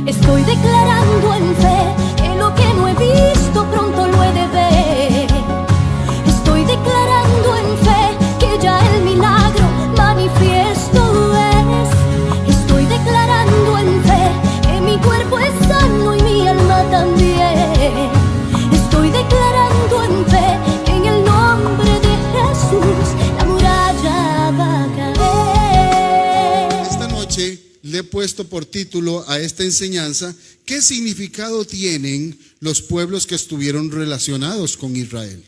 Estoy declarando en fe que lo que no he visto pronto lo he de ver. Estoy declarando en fe que ya el milagro manifiesto es. Estoy declarando en fe que mi cuerpo es sano y mi alma también. Estoy declarando en fe que en el nombre de Jesús la muralla va a caer. Esta noche le he puesto por título a esta enseñanza: ¿qué significado tienen los pueblos que estuvieron relacionados con Israel?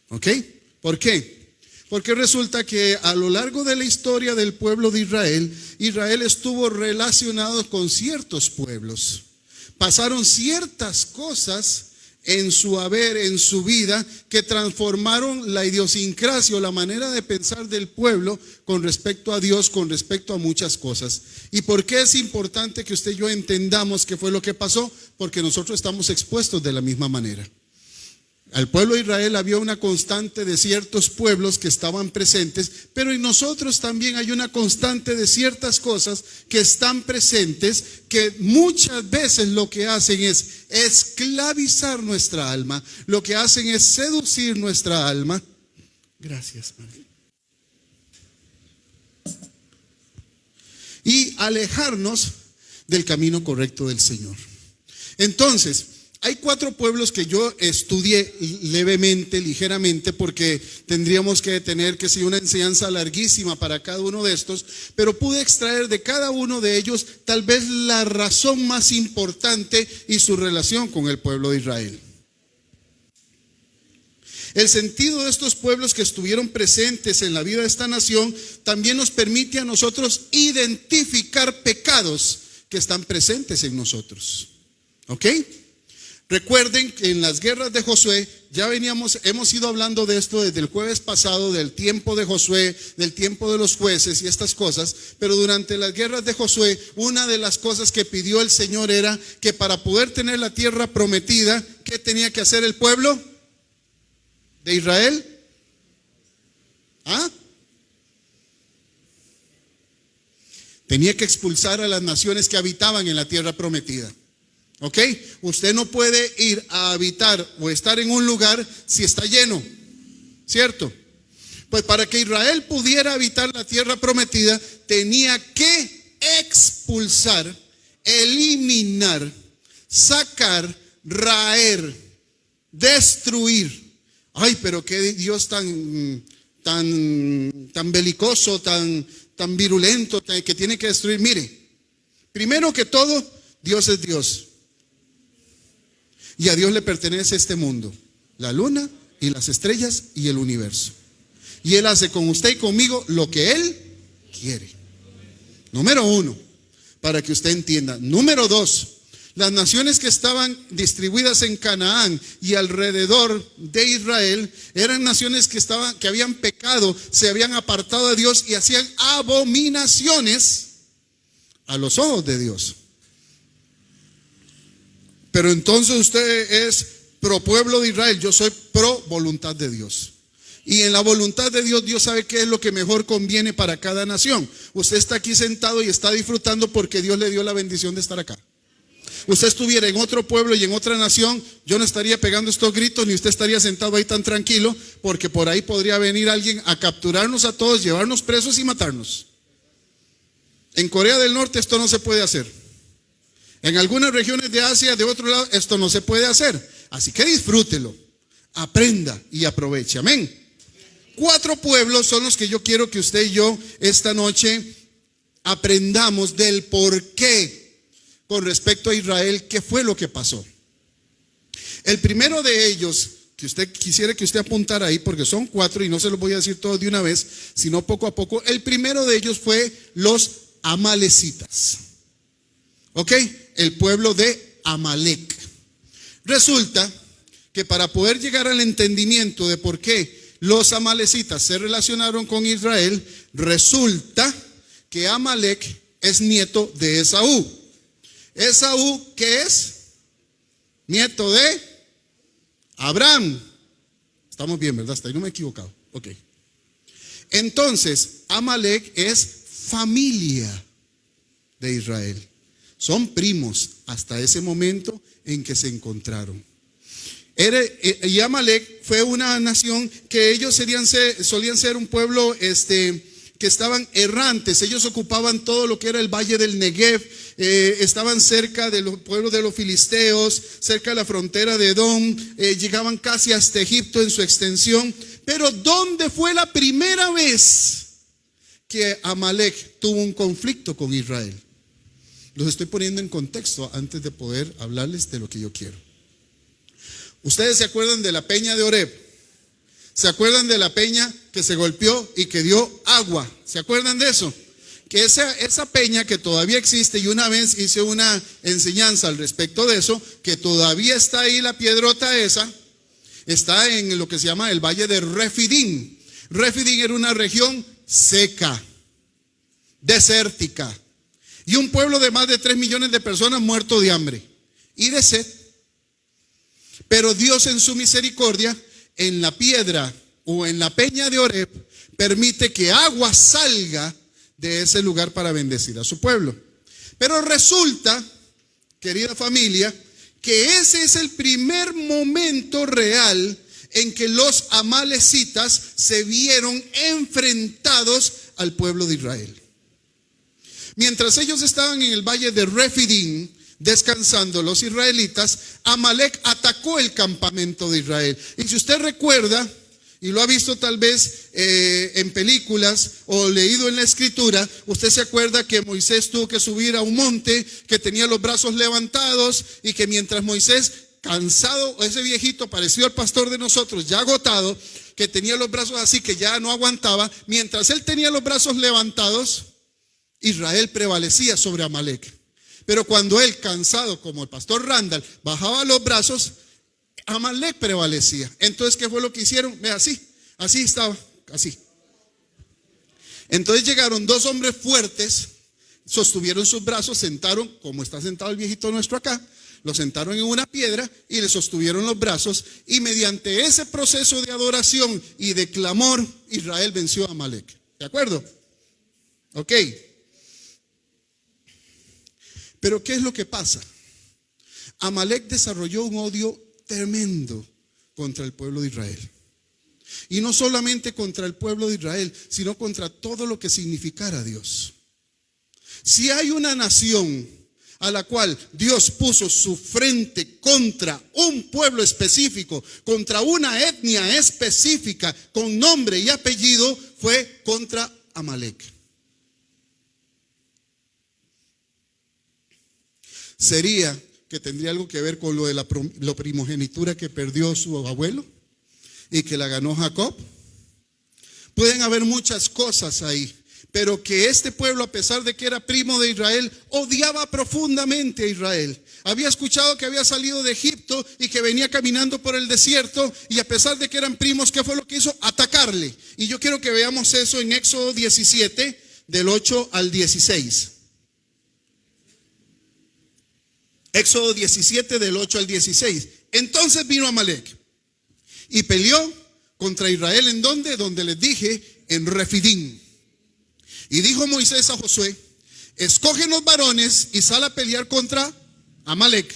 ¿Ok? ¿Por qué? Porque resulta que a lo largo de la historia del pueblo de Israel, Israel estuvo relacionado con ciertos pueblos. Pasaron ciertas cosas en su haber, en su vida, que transformaron la idiosincrasia o la manera de pensar del pueblo con respecto a Dios, con respecto a muchas cosas. ¿Y por qué es importante que usted y yo entendamos qué fue lo que pasó? Porque nosotros estamos expuestos de la misma manera. Al pueblo de Israel había una constante de ciertos pueblos que estaban presentes, pero en nosotros también hay una constante de ciertas cosas que están presentes, que muchas veces lo que hacen es esclavizar nuestra alma, lo que hacen es seducir nuestra alma. Gracias, María. Y alejarnos del camino correcto del Señor. Entonces, hay 4 pueblos que yo estudié levemente, ligeramente, porque tendríamos que tener que ser una enseñanza larguísima para cada uno de estos, pero pude extraer de cada uno de ellos tal vez la razón más importante y su relación con el pueblo de Israel. El sentido de estos pueblos que estuvieron presentes en la vida de esta nación también nos permite a nosotros identificar pecados que están presentes en nosotros. ¿Ok? Recuerden que en las guerras de Josué hemos ido hablando de esto desde el jueves pasado, del tiempo de Josué, del tiempo de los jueces y estas cosas, pero durante las guerras de Josué, una de las cosas que pidió el Señor era que para poder tener la tierra prometida, ¿qué tenía que hacer el pueblo de Israel? Tenía que expulsar a las naciones que habitaban en la tierra prometida. ¿Ok? Usted no puede ir a habitar o estar en un lugar si está lleno, ¿cierto? Pues para que Israel pudiera habitar la tierra prometida, tenía que expulsar, eliminar, sacar, raer, destruir. Ay, pero qué Dios tan belicoso, tan virulento, que tiene que destruir. Mire, primero que todo, Dios es Dios. Y a Dios le pertenece este mundo, la luna y las estrellas y el universo. Y Él hace con usted y conmigo lo que Él quiere. Número 1, para que usted entienda. Número 2, las naciones que estaban distribuidas en Canaán y alrededor de Israel eran naciones que habían pecado, se habían apartado de Dios y hacían abominaciones a los ojos de Dios. Pero entonces usted es pro pueblo de Israel, yo soy pro voluntad de Dios. Y en la voluntad de Dios, Dios sabe qué es lo que mejor conviene para cada nación. Usted está aquí sentado y está disfrutando porque Dios le dio la bendición de estar acá. Usted estuviera en otro pueblo y en otra nación, yo no estaría pegando estos gritos, ni usted estaría sentado ahí tan tranquilo, porque por ahí podría venir alguien a capturarnos a todos, llevarnos presos y matarnos. En Corea del Norte esto no se puede hacer. En algunas regiones de Asia, de otro lado, esto no se puede hacer. Así que disfrútelo, aprenda y aproveche. Amén. 4 pueblos son los que yo quiero que usted y yo esta noche aprendamos del por qué con respecto a Israel, qué fue lo que pasó. El primero de ellos, que usted quisiera que usted apuntara ahí, porque son 4 y no se los voy a decir todos de una vez, sino poco a poco. El primero de ellos fue los amalecitas. ¿Ok? El pueblo de Amalec. Resulta que para poder llegar al entendimiento de por qué los amalecitas se relacionaron con Israel, resulta que Amalec es nieto de Esaú. Esaú, ¿qué es? Nieto de Abraham. Estamos bien, ¿verdad? Hasta ahí no me he equivocado. Ok. Entonces, Amalec es familia de Israel. Son primos hasta ese momento en que se encontraron. Y Amalek fue una nación que ellos solían ser un pueblo que estaban errantes. Ellos ocupaban todo lo que era el valle del Negev, estaban cerca de los pueblos de los filisteos, cerca de la frontera de Edom, llegaban casi hasta Egipto en su extensión. Pero ¿dónde fue la primera vez que Amalek tuvo un conflicto con Israel? Los estoy poniendo en contexto antes de poder hablarles de lo que yo quiero. ¿Ustedes se acuerdan de la peña de Oreb? ¿Se acuerdan de la peña que se golpeó y que dio agua? ¿Se acuerdan de eso? Que esa peña que todavía existe, y una vez hice una enseñanza al respecto de eso, que todavía está ahí la piedrota esa, está en lo que se llama el valle de Refidim. Refidim era una región seca, desértica, y un pueblo de más de 3 millones de personas muerto de hambre y de sed. Pero Dios en su misericordia, en la piedra o en la peña de Oreb, permite que agua salga de ese lugar para bendecir a su pueblo. Pero resulta, querida familia, que ese es el primer momento real en que los amalecitas se vieron enfrentados al pueblo de Israel. Mientras ellos estaban en el valle de Refidim descansando, los israelitas, Amalek atacó el campamento de Israel. Y si usted recuerda, y lo ha visto tal vez en películas o leído en la escritura, usted se acuerda que Moisés tuvo que subir a un monte, que tenía los brazos levantados, y que mientras Moisés, cansado, ese viejito parecido al pastor de nosotros, ya agotado, que tenía los brazos así, que ya no aguantaba, mientras él tenía los brazos levantados, Israel prevalecía sobre Amalek. Pero cuando él, cansado como el pastor Randall, bajaba los brazos, Amalek prevalecía. Entonces, ¿qué fue lo que hicieron? Ve, así estaba, así. Entonces llegaron 2 hombres fuertes, sostuvieron sus brazos, sentaron, como está sentado el viejito nuestro acá, lo sentaron en una piedra y le sostuvieron los brazos, y mediante ese proceso de adoración y de clamor, Israel venció a Amalek. ¿De acuerdo? Ok. Pero ¿qué es lo que pasa? Amalek desarrolló un odio tremendo contra el pueblo de Israel. Y no solamente contra el pueblo de Israel, sino contra todo lo que significara Dios. Si hay una nación a la cual Dios puso su frente contra un pueblo específico, contra una etnia específica, con nombre y apellido, fue contra Amalek. ¿Sería que tendría algo que ver con lo de la primogenitura que perdió su abuelo y que la ganó Jacob? Pueden haber muchas cosas ahí, pero que este pueblo, a pesar de que era primo de Israel, odiaba profundamente a Israel. Había escuchado que había salido de Egipto y que venía caminando por el desierto, y a pesar de que eran primos, ¿qué fue lo que hizo? Atacarle. Y yo quiero que veamos eso en Éxodo 17, del 8 al 16. Éxodo 17 del 8 al 16. Entonces vino Amalek y peleó contra Israel. ¿En dónde? Donde les dije, en Refidim. Y dijo Moisés a Josué: escógenos varones y sal a pelear contra Amalek.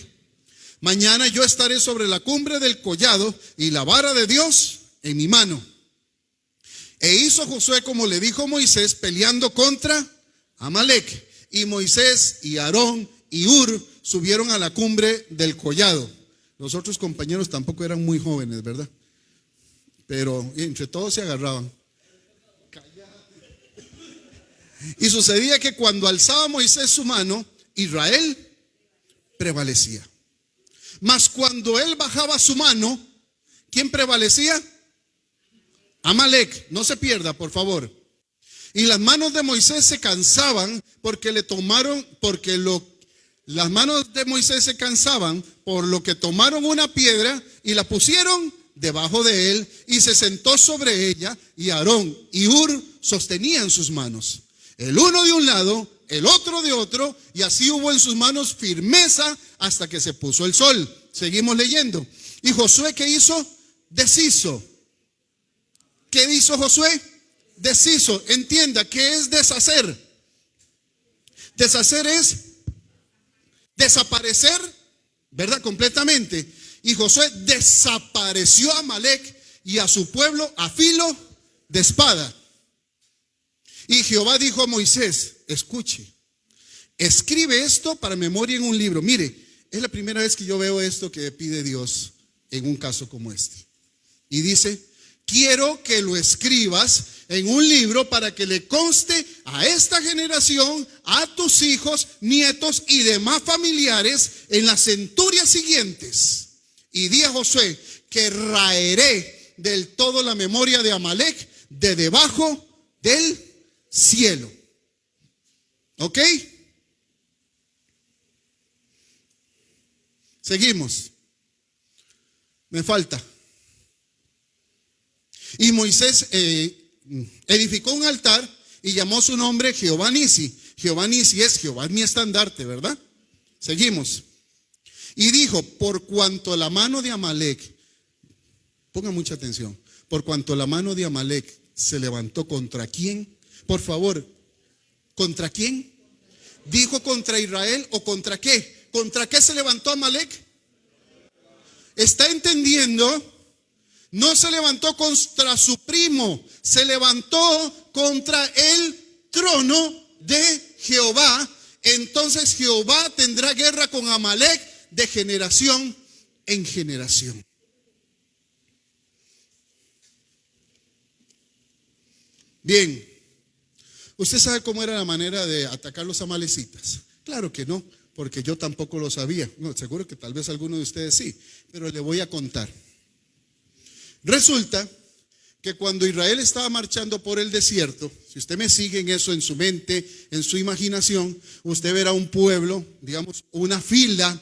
Mañana yo estaré sobre la cumbre del collado y la vara de Dios en mi mano. E hizo Josué como le dijo Moisés, peleando contra Amalek. Y Moisés y Aarón y Hur subieron a la cumbre del collado. Los otros compañeros tampoco eran muy jóvenes, ¿verdad? Pero entre todos se agarraban. Y sucedía que cuando alzaba Moisés su mano, Israel prevalecía. Mas cuando él bajaba su mano, ¿quién prevalecía? Amalek. No se pierda, por favor. Y las manos de Moisés se cansaban las manos de Moisés se cansaban, por lo que tomaron una piedra y la pusieron debajo de él, y se sentó sobre ella, y Aarón y Hur sostenían sus manos, el uno de un lado, el otro de otro, y así hubo en sus manos firmeza hasta que se puso el sol. Seguimos leyendo. Y Josué, ¿qué hizo? Deshizo. ¿Qué hizo Josué? Deshizo. Entienda, ¿qué es deshacer? Deshacer es desaparecer, ¿verdad? Completamente. Y Josué desapareció a Amalec y a su pueblo a filo de espada. Y Jehová dijo a Moisés, escuche, escribe esto para memoria en un libro. Mire, es la primera vez que yo veo esto que pide Dios en un caso como este. Y dice, quiero que lo escribas en un libro para que le conste a esta generación, a tus hijos, nietos y demás familiares en las centurias siguientes. Y di a Josué que raeré del todo la memoria de Amalec de debajo del cielo. ¿Ok? Seguimos. Me falta. Y Moisés edificó un altar y llamó su nombre Jehová Nisi. Jehová Nisi es Jehová es mi estandarte, ¿verdad? Seguimos. Y dijo, por cuanto la mano de Amalec, ponga mucha atención, por cuanto la mano de Amalec se levantó contra quién, por favor, ¿contra quién? ¿Dijo contra Israel o contra qué? ¿Contra qué se levantó Amalec? ¿Está entendiendo? No se levantó contra su primo, se levantó contra el trono de Jehová. Entonces Jehová tendrá guerra con Amalec de generación en generación. Bien, ¿usted sabe cómo era la manera de atacar los amalecitas? Claro que no, porque yo tampoco lo sabía. No, seguro que tal vez alguno de ustedes sí, pero le voy a contar. Resulta que cuando Israel estaba marchando por el desierto, si usted me sigue en eso, en su mente, en su imaginación, usted verá un pueblo, digamos, una fila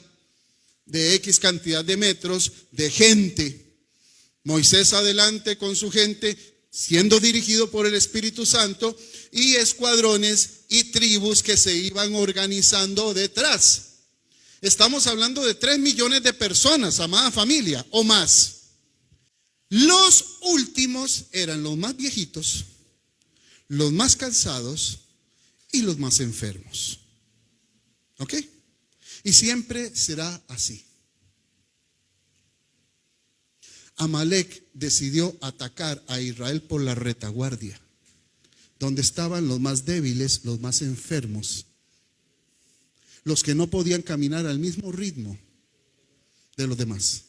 de X cantidad de metros de gente. Moisés adelante con su gente, siendo dirigido por el Espíritu Santo, y escuadrones y tribus que se iban organizando detrás. Estamos hablando de 3 millones de personas, amada familia, o más. Los últimos eran los más viejitos, los más cansados y los más enfermos. ¿Ok? Y siempre será así. Amalec decidió atacar a Israel por la retaguardia, donde estaban los más débiles, los más enfermos, los que no podían caminar al mismo ritmo de los demás.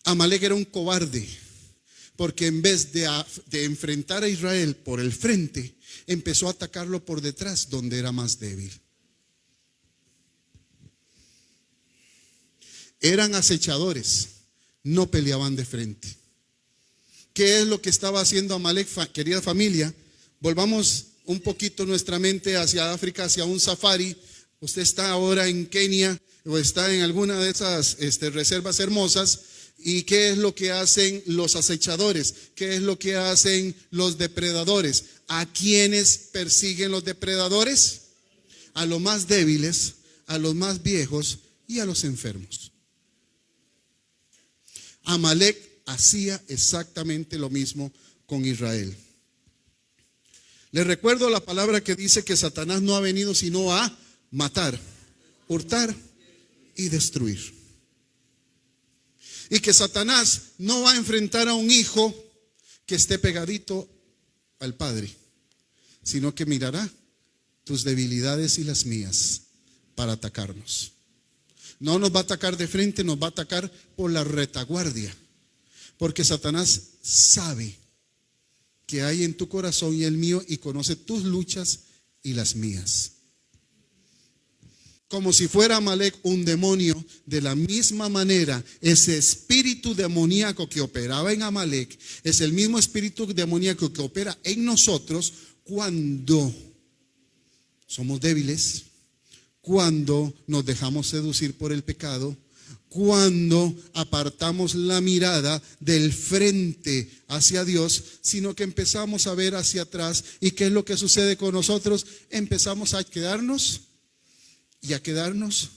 Amalec era un cobarde, porque en vez de enfrentar a Israel por el frente, empezó a atacarlo por detrás, donde era más débil. Eran acechadores, no peleaban de frente. ¿Qué es lo que estaba haciendo Amalec, querida familia? Volvamos un poquito nuestra mente hacia África, hacia un safari. Usted está ahora en Kenia o está en alguna de esas reservas hermosas. ¿Y qué es lo que hacen los acechadores? ¿Qué es lo que hacen los depredadores? ¿A quiénes persiguen los depredadores? A los más débiles, a los más viejos y a los enfermos. Amalec hacía exactamente lo mismo con Israel. Les recuerdo la palabra que dice que Satanás no ha venido sino a matar, hurtar y destruir. Y que Satanás no va a enfrentar a un hijo que esté pegadito al Padre, sino que mirará tus debilidades y las mías para atacarnos. No nos va a atacar de frente, nos va a atacar por la retaguardia, porque Satanás sabe que hay en tu corazón y el mío y conoce tus luchas y las mías. Como si fuera Amalec un demonio, de la misma manera ese espíritu demoníaco que operaba en Amalec es el mismo espíritu demoníaco que opera en nosotros cuando somos débiles, cuando nos dejamos seducir por el pecado, cuando apartamos la mirada del frente hacia Dios, sino que empezamos a ver hacia atrás. ¿Y qué es lo que sucede con nosotros? Empezamos a quedarnos y a quedarnos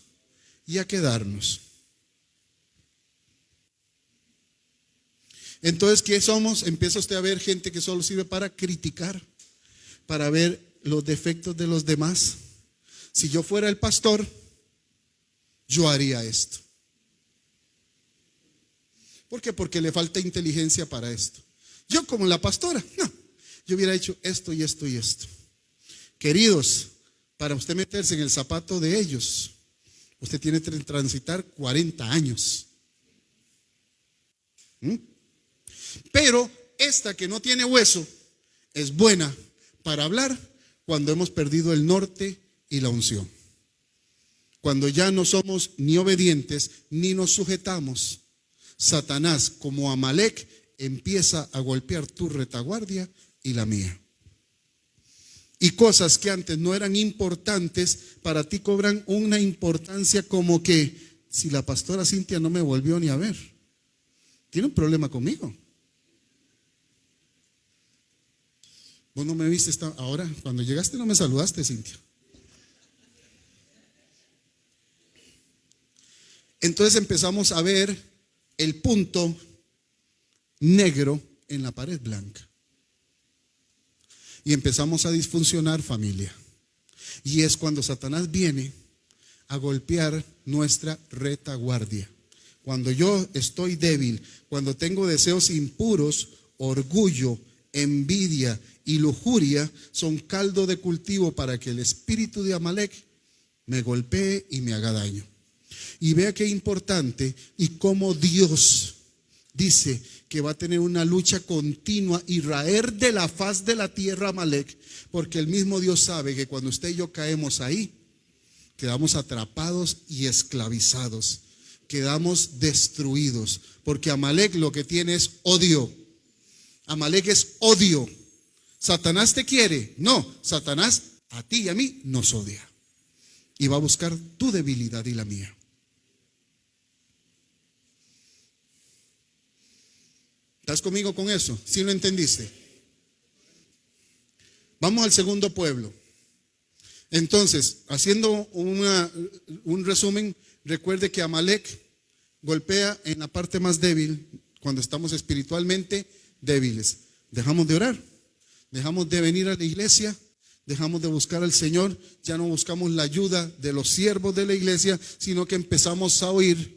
y a quedarnos. Entonces, ¿qué somos? Empieza usted a ver gente que solo sirve para criticar, para ver los defectos de los demás. si yo fuera el pastor, yo haría esto. ¿Por qué? Porque le falta inteligencia para esto. Yo como la pastora, no, yo hubiera hecho esto y esto y esto. Queridos, para usted meterse en el zapato de ellos, usted tiene que transitar 40 años. Pero esta que no tiene hueso es buena para hablar cuando hemos perdido el norte y la unción. Cuando ya no somos ni obedientes ni nos sujetamos, Satanás, como Amalek, empieza a golpear tu retaguardia y la mía. Y cosas que antes no eran importantes, para ti cobran una importancia, como que si la pastora Cintia no me volvió ni a ver, tiene un problema conmigo. Vos no me viste ahora, cuando llegaste no me saludaste, Cintia. Entonces empezamos a ver el punto negro en la pared blanca. Y empezamos a disfuncionar familia. Y es cuando Satanás viene a golpear nuestra retaguardia. Cuando yo estoy débil, cuando tengo deseos impuros, orgullo, envidia y lujuria, son caldo de cultivo para que el espíritu de Amalek me golpee y me haga daño. Y vea qué importante y cómo Dios dice que va a tener una lucha continua y raer de la faz de la tierra a Amalek, porque el mismo Dios sabe que cuando usted y yo caemos ahí, quedamos atrapados y esclavizados, quedamos destruidos, porque Amalek lo que tiene es odio. Amalek es odio. ¿Satanás te quiere? No, Satanás a ti y a mí nos odia y va a buscar tu debilidad y la mía. ¿Estás conmigo con eso? ¿Sí lo entendiste? Vamos al segundo pueblo. Entonces, haciendo un resumen, recuerde que Amalek golpea en la parte más débil cuando estamos espiritualmente débiles. Dejamos de orar, dejamos de venir a la iglesia, dejamos de buscar al Señor, ya no buscamos la ayuda de los siervos de la iglesia, sino que empezamos a oír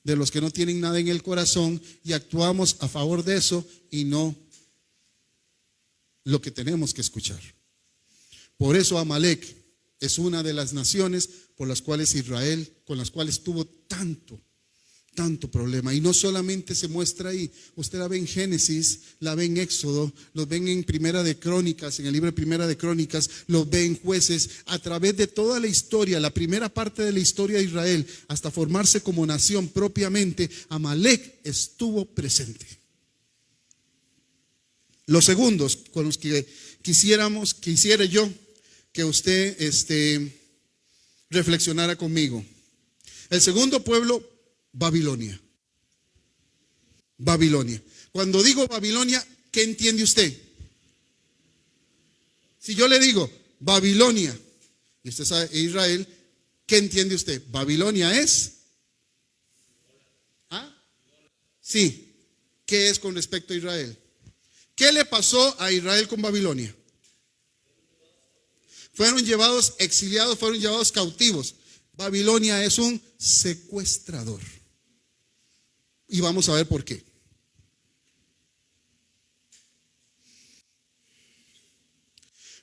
de los que no tienen nada en el corazón y actuamos a favor de eso y no lo que tenemos que escuchar. Por eso Amalek es una de las naciones por las cuales Israel, con las cuales tuvo tanto problema. Y no solamente se muestra ahí, usted la ve en Génesis, la ve en Éxodo, lo ven en Primera de Crónicas, en el libro de Primera de Crónicas, lo ve en Jueces, a través de toda la historia, la primera parte de la historia de Israel, hasta formarse como nación propiamente, Amalek estuvo presente. Los segundos con los que quisiera yo que usted reflexionara conmigo. El segundo pueblo, Babilonia. Babilonia. Cuando digo Babilonia, ¿qué entiende usted? Si yo le digo Babilonia, y usted sabe Israel, ¿qué entiende usted? Babilonia es. ¿Ah? Sí. ¿Qué es con respecto a Israel? ¿Qué le pasó a Israel con Babilonia? Fueron llevados exiliados, fueron llevados cautivos. Babilonia es un secuestrador. Y vamos a ver por qué.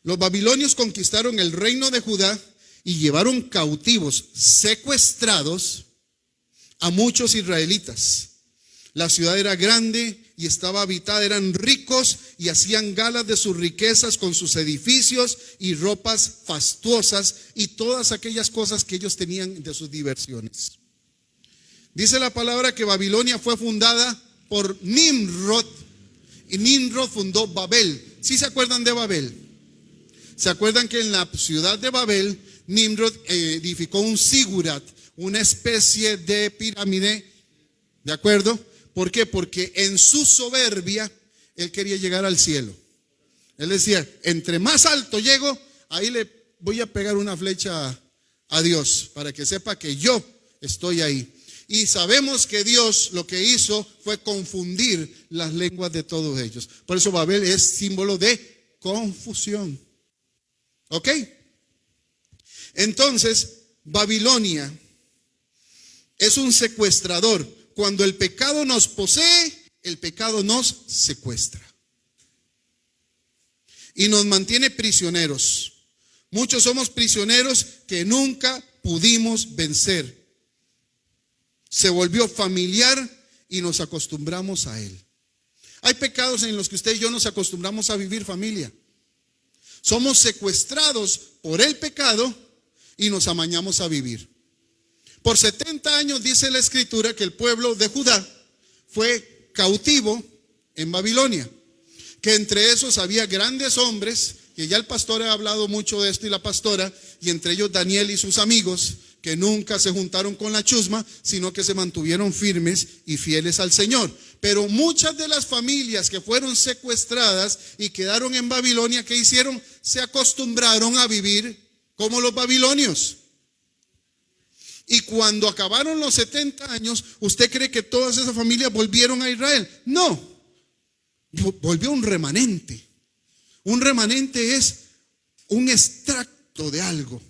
Los babilonios conquistaron el reino de Judá y llevaron cautivos, secuestrados a muchos israelitas. La ciudad era grande y estaba habitada, eran ricos y hacían galas de sus riquezas con sus edificios y ropas fastuosas y todas aquellas cosas que ellos tenían de sus diversiones. Dice la palabra que Babilonia fue fundada por Nimrod y Nimrod fundó Babel. ¿Sí se acuerdan de Babel? ¿Se acuerdan que en la ciudad de Babel Nimrod edificó un zigurat, una especie de pirámide? ¿De acuerdo? ¿Por qué? Porque en su soberbia él quería llegar al cielo. Él decía, entre más alto llego, ahí le voy a pegar una flecha a Dios para que sepa que yo estoy ahí. Y sabemos que Dios lo que hizo fue confundir las lenguas de todos ellos. Por eso Babel es símbolo de confusión. ¿Ok? Entonces, Babilonia es un secuestrador. Cuando el pecado nos posee, el pecado nos secuestra y nos mantiene prisioneros. Muchos somos prisioneros que nunca pudimos vencer. Se volvió familiar y nos acostumbramos a él. Hay pecados en los que usted y yo nos acostumbramos a vivir, familia. Somos secuestrados por el pecado y nos amañamos a vivir. Por 70 años dice la escritura que el pueblo de Judá fue cautivo en Babilonia, que entre esos había grandes hombres, que ya el pastor ha hablado mucho de esto y la pastora, y entre ellos Daniel y sus amigos, que nunca se juntaron con la chusma, sino que se mantuvieron firmes y fieles al Señor. Pero muchas de las familias que fueron secuestradas y quedaron en Babilonia, ¿qué hicieron? Se acostumbraron a vivir como los babilonios. Y cuando acabaron los 70 años, ¿usted cree que todas esas familias volvieron a Israel? No, volvió un remanente. Un remanente es un extracto de algo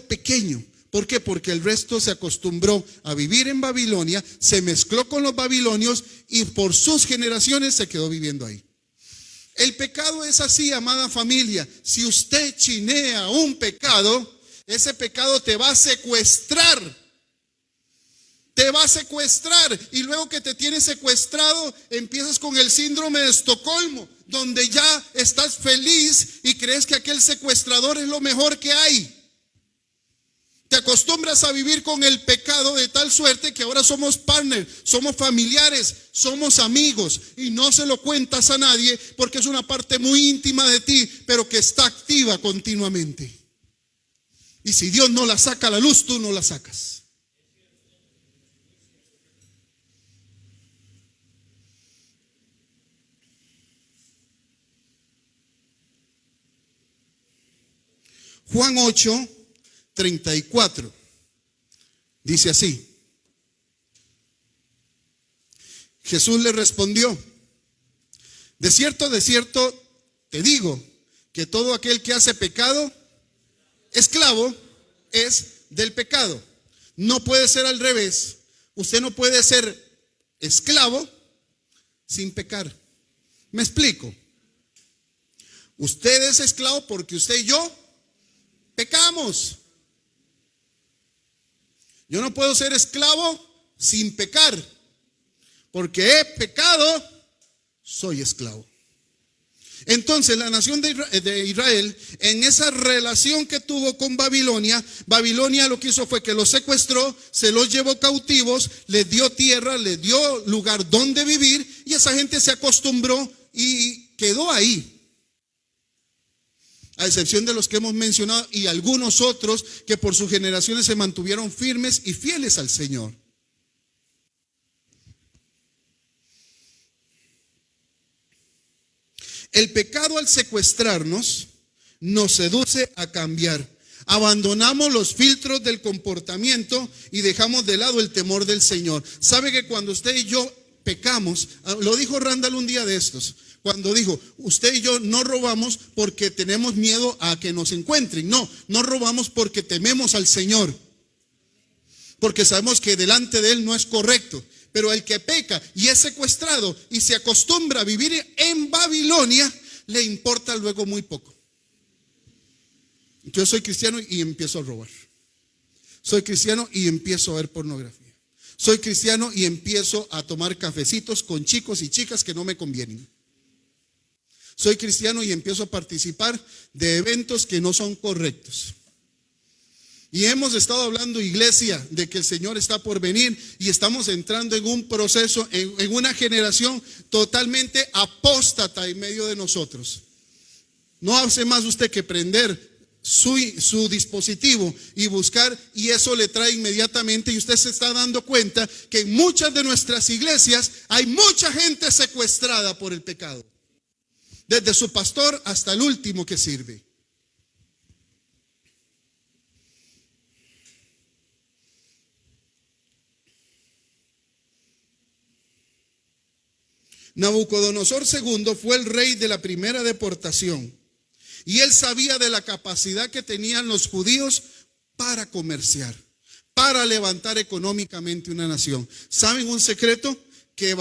pequeño. ¿Por qué? Porque el resto se acostumbró a vivir en Babilonia, se mezcló con los babilonios y por sus generaciones se quedó viviendo ahí. El pecado es así, amada familia. Si usted chinea un pecado, ese pecado te va a secuestrar. Te va a secuestrar. Y luego que te tiene secuestrado, empiezas con el síndrome de Estocolmo, donde ya estás feliz y crees que aquel secuestrador es lo mejor que hay. Te acostumbras a vivir con el pecado de tal suerte que ahora somos partners, somos familiares, somos amigos y no se lo cuentas a nadie porque es una parte muy íntima de ti, pero que está activa continuamente. Y si Dios no la saca a la luz, tú no la sacas. Juan 8:34 dice así: Jesús le respondió: de cierto te digo que todo aquel que hace pecado, esclavo es del pecado. No puede ser al revés. Usted no puede ser esclavo sin pecar. ¿Me explico? Usted es esclavo porque usted y yo pecamos. Yo no puedo ser esclavo sin pecar, porque he pecado, soy esclavo. Entonces la nación de Israel, en esa relación que tuvo con Babilonia, Babilonia lo que hizo fue que los secuestró, se los llevó cautivos, les dio tierra, les dio lugar donde vivir, y esa gente se acostumbró y quedó ahí. A excepción de los que hemos mencionado y algunos otros que por sus generaciones se mantuvieron firmes y fieles al Señor. El pecado, al secuestrarnos, nos seduce a cambiar. Abandonamos los filtros del comportamiento y dejamos de lado el temor del Señor. ¿Sabe que cuando usted y yo pecamos? Lo dijo Randall un día de estos, cuando dijo: usted y yo no robamos porque tenemos miedo a que nos encuentren. No robamos porque tememos al Señor, porque sabemos que delante de Él no es correcto. Pero el que peca y es secuestrado y se acostumbra a vivir en Babilonia, le importa luego muy poco. Yo soy cristiano y empiezo a robar. Soy cristiano y empiezo a ver pornografía. Soy cristiano y empiezo a tomar cafecitos con chicos y chicas que no me convienen. Soy cristiano y empiezo a participar de eventos que no son correctos. Y hemos estado hablando, iglesia, de que el Señor está por venir y estamos entrando en un proceso, en una generación totalmente apóstata en medio de nosotros. No hace más usted que prender su dispositivo y buscar, y eso le trae inmediatamente, y usted se está dando cuenta que en muchas de nuestras iglesias hay mucha gente secuestrada por el pecado, desde su pastor hasta el último que sirve. Nabucodonosor II fue el rey de la primera deportación Y él sabía de la capacidad que tenían los judíos para comerciar, para levantar económicamente una nación. ¿Saben un secreto? Que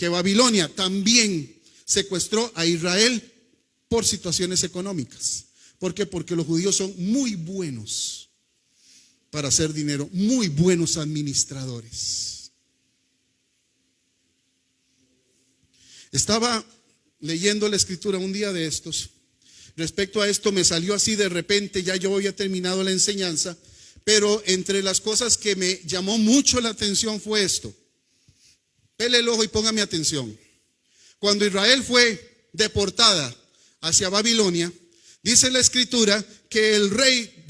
Babilonia también secuestró a Israel por situaciones económicas. ¿Por qué? Porque los judíos son muy buenos para hacer dinero, muy buenos administradores. Estaba leyendo la escritura un día de estos. Respecto a esto me salió así de repente, ya yo había terminado la enseñanza, pero entre las cosas que me llamó mucho la atención fue esto. Pele el ojo y póngame atención. Cuando Israel fue deportada hacia Babilonia, dice la escritura que el rey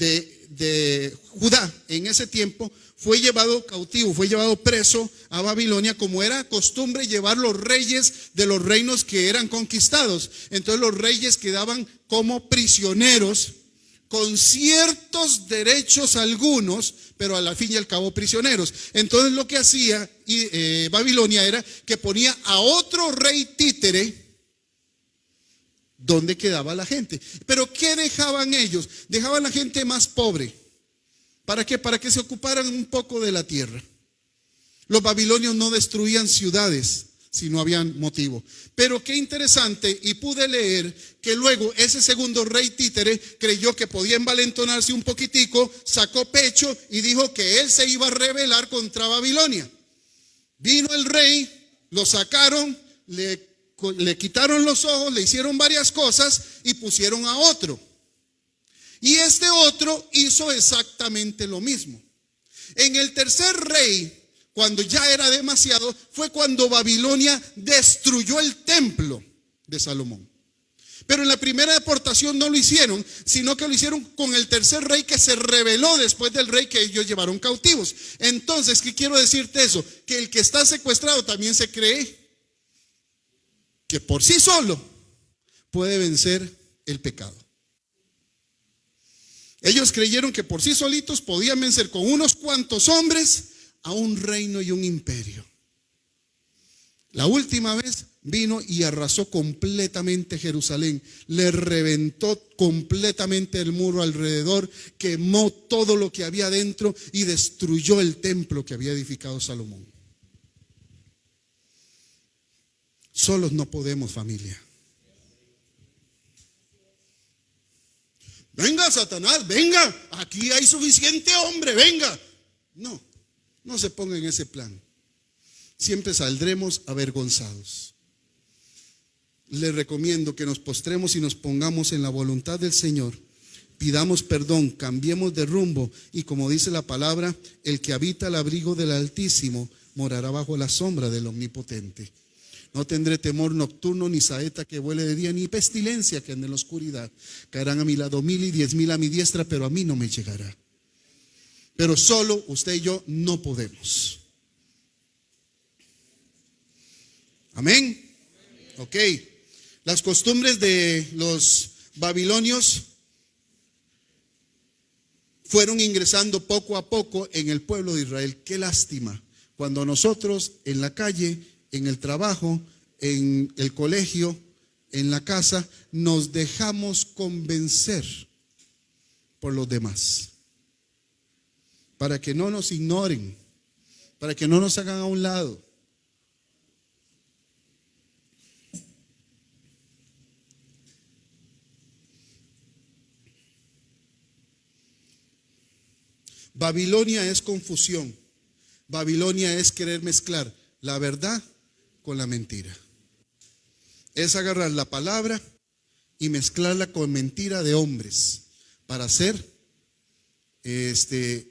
de Judá en ese tiempo fue llevado cautivo, fue llevado preso a Babilonia, como era costumbre llevar los reyes de los reinos que eran conquistados. Entonces los reyes quedaban como prisioneros con ciertos derechos algunos, pero a la fin y al cabo prisioneros. Entonces lo que hacía Babilonia era que ponía a otro rey títere donde quedaba la gente. Pero ¿qué dejaban ellos? Dejaban la gente más pobre. ¿Para qué? Para que se ocuparan un poco de la tierra. Los babilonios no destruían ciudades si no habían motivo. Pero qué interesante, y pude leer que luego ese segundo rey títere creyó que podía envalentonarse un poquitico, sacó pecho y dijo que él se iba a rebelar contra Babilonia. Vino el rey, lo sacaron, le quitaron los ojos, le hicieron varias cosas y pusieron a otro. Y este otro hizo exactamente lo mismo. En el tercer rey, cuando ya era demasiado, fue cuando Babilonia destruyó el templo de Salomón. Pero en la primera deportación no lo hicieron, sino que lo hicieron con el tercer rey, que se rebeló después del rey que ellos llevaron cautivos. Entonces, ¿qué quiero decirte eso? Que el que está secuestrado también se cree que por sí solo puede vencer el pecado. Ellos creyeron que por sí solitos podían vencer con unos cuantos hombres a un reino y un imperio. La última vez vino y arrasó completamente Jerusalén, le reventó completamente el muro alrededor, quemó todo lo que había dentro y destruyó el templo que había edificado Salomón. Solos no podemos, familia. Venga, Satanás, venga, aquí hay suficiente hombre, venga. No se ponga en ese plan. Siempre saldremos avergonzados. Les recomiendo que nos postremos y nos pongamos en la voluntad del Señor. Pidamos perdón, cambiemos de rumbo y, como dice la palabra, el que habita al abrigo del Altísimo morará bajo la sombra del Omnipotente. No tendré temor nocturno, ni saeta que vuele de día, ni pestilencia que ande en la oscuridad. Caerán a mi lado 1000 y 10,000 a mi diestra, pero a mí no me llegará. Pero solo usted y yo no podemos. Amén. Ok. Las costumbres de los babilonios fueron ingresando poco a poco en el pueblo de Israel. Qué lástima cuando nosotros en la calle, en el trabajo, en el colegio, en la casa, nos dejamos convencer por los demás, para que no nos ignoren, para que no nos hagan a un lado. Babilonia es confusión. Babilonia es querer mezclar la verdad con la mentira. Es agarrar la palabra y mezclarla con mentira de hombres para hacer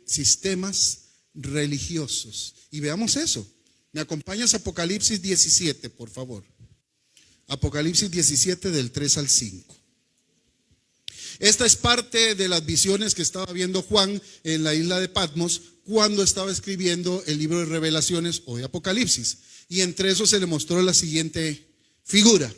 sistemas religiosos. Y veamos eso. ¿Me acompañas a Apocalipsis 17, por favor? Apocalipsis 17 del 3 al 5. Esta es parte de las visiones que estaba viendo Juan en la isla de Patmos cuando estaba escribiendo el libro de Revelaciones o de Apocalipsis. Y entre eso se le mostró la siguiente figura.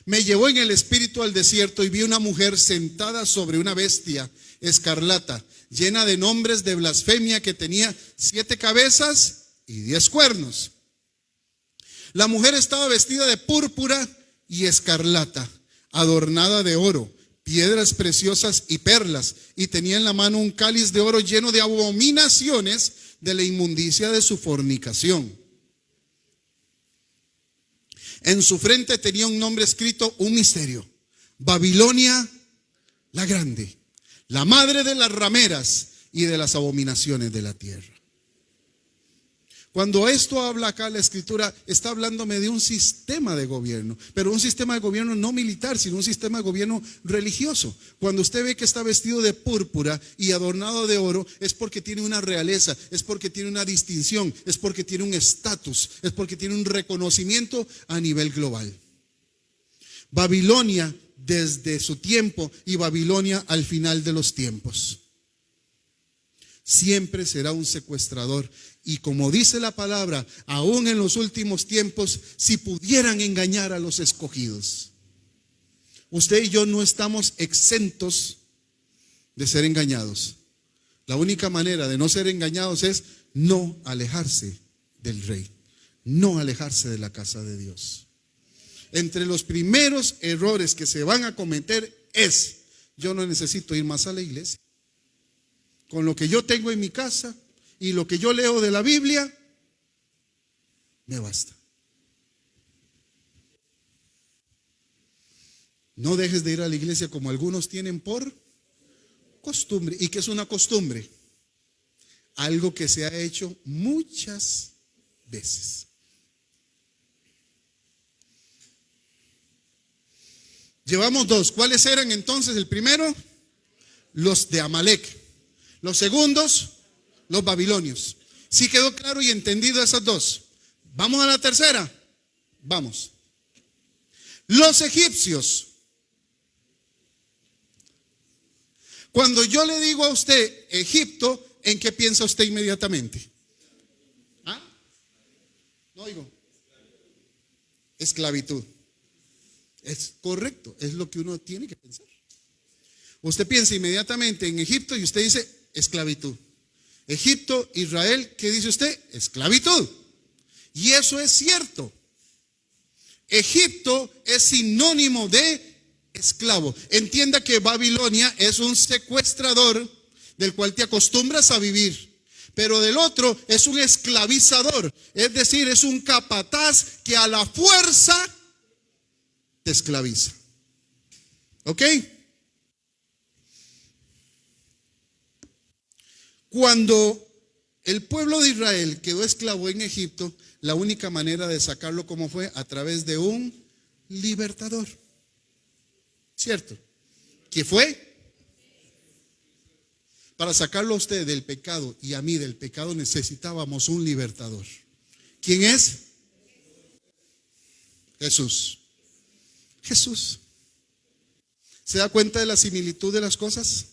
Me llevó en el espíritu al desierto y vi una mujer sentada sobre una bestia escarlata, llena de nombres de blasfemia, que tenía 7 cabezas y 10 cuernos. La mujer estaba vestida de púrpura y escarlata, adornada de oro, piedras preciosas y perlas, y tenía en la mano un cáliz de oro lleno de abominaciones de la inmundicia de su fornicación. En su frente tenía un nombre escrito, un misterio: Babilonia la grande, la madre de las rameras y de las abominaciones de la tierra. Cuando esto habla acá la escritura, está hablándome de un sistema de gobierno, pero un sistema de gobierno no militar, sino un sistema de gobierno religioso. Cuando usted ve que está vestido de púrpura y adornado de oro, es porque tiene una realeza, es porque tiene una distinción, es porque tiene un estatus, es porque tiene un reconocimiento a nivel global. Babilonia desde su tiempo y Babilonia al final de los tiempos. Siempre será un secuestrador. Y como dice la palabra, aún en los últimos tiempos, si pudieran engañar a los escogidos. Usted y yo no estamos exentos de ser engañados. La única manera de no ser engañados es no alejarse del Rey, no alejarse de la casa de Dios. Entre los primeros errores que se van a cometer es: yo no necesito ir más a la iglesia. Con lo que yo tengo en mi casa y lo que yo leo de la Biblia, me basta. No dejes de ir a la iglesia como algunos tienen por costumbre. ¿Y qué es una costumbre? Algo que se ha hecho muchas veces. Llevamos dos. ¿Cuáles eran entonces? El primero, los de Amalek. Los segundos, los babilonios. ¿Sí quedó claro y entendido esas dos? Vamos a la tercera. Vamos. Los egipcios. Cuando yo le digo a usted Egipto, ¿en qué piensa usted inmediatamente? ¿Ah? No oigo. Esclavitud. Es correcto, es lo que uno tiene que pensar. Usted piensa inmediatamente en Egipto y usted dice esclavitud. Egipto, Israel, ¿qué dice usted? Esclavitud. Y eso es cierto. Egipto es sinónimo de esclavo. Entienda que Babilonia es un secuestrador del cual te acostumbras a vivir, pero del otro es un esclavizador, es decir, es un capataz que a la fuerza te esclaviza. ¿Ok? Cuando el pueblo de Israel quedó esclavo en Egipto, la única manera de sacarlo, ¿cómo fue? A través de un libertador. ¿Cierto? ¿Qué fue? Para sacarlo a usted del pecado y a mí del pecado necesitábamos un libertador. ¿Quién es? Jesús. Jesús. ¿Se da cuenta de la similitud de las cosas?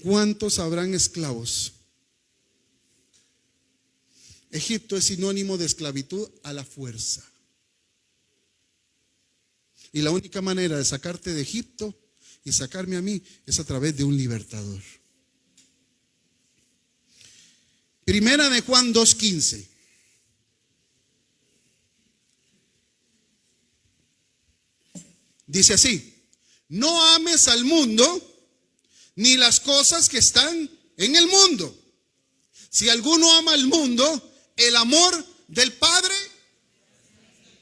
¿Cuántos habrán esclavos? Egipto es sinónimo de esclavitud a la fuerza. Y la única manera de sacarte de Egipto y sacarme a mí es a través de un libertador. Primera de Juan 2:15. Dice así: no ames al mundo ni las cosas que están en el mundo. Si alguno ama al mundo, el amor del Padre,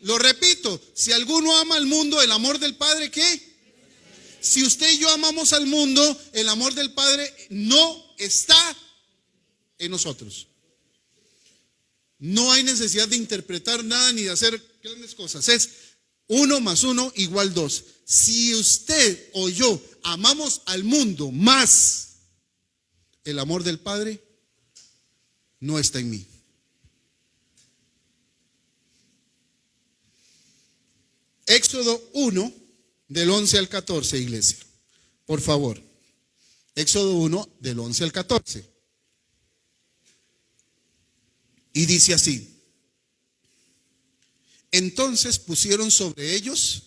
lo repito, si alguno ama al mundo, el amor del Padre, ¿qué? Si usted y yo amamos al mundo, el amor del Padre no está en nosotros. No hay necesidad de interpretar nada ni de hacer grandes cosas. Es 1 más 1 igual 2. Si usted o yo amamos al mundo más, el amor del Padre no está en mí. Éxodo 1, del 11 al 14, iglesia. Por favor. Éxodo 1, del 11 al 14. Y dice así: entonces pusieron sobre ellos